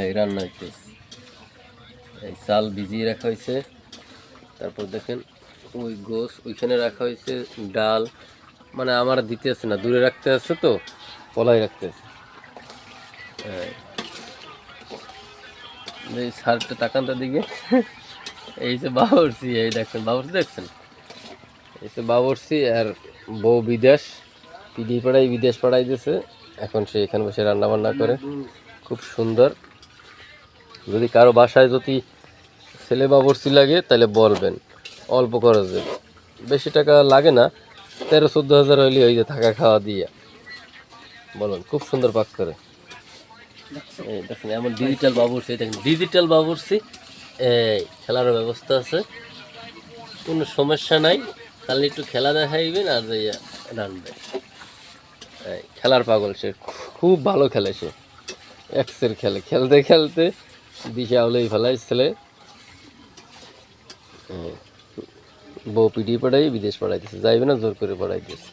এই রান্না হইতেছে, এই চাল ভিজিয়ে রাখা হয়েছে। তারপর দেখেন ওই গোশ ওইখানে রাখা হয়েছে, ডাল মানে আমার দিতে আছে না, দূরে রাখতে আছে তো, পলাই রাখতে আছে। এই সারটা তাকানটার দিকে, এই যে বাবরসি, এই দেখছেন বাবরসি দেখছেন, এই যে বাবরসি আর বউ বিদেশ, পিডি পাড়াই বিদেশ পাড়াই দিয়েছে, এখন সে এখানে বসে রান্না বান্না করে, খুব সুন্দর। যদি কারো বাসায় যদি ছেলে বাবরসি লাগে তাহলে বলবেন, অল্প খরচে, বেশি টাকা লাগে না, 13-14 হাজার হইলে ওই যে থাকা খাওয়া দিয়ে বলুন, খুব সুন্দর পাক করে। এই দেখেন এমন ডিজিটাল বাবরসি, দেখেন ডিজিটাল বাবরসি, এই খেলার ব্যবস্থা আছে, কোনো সমস্যা নাই, খালি একটু খেলা দেখাইবেন আর রানবেন। এই খেলার পাগল সে, খুব ভালো খেলে সে, এক্সের খেলে, খেলতে খেলতে দিশা হলেই ফেলাই ছেলে। বউ পিটিয়ে পড়াই বিদেশ পড়াইতেছে, যাইবে না, জোর করে পড়াইতেছে।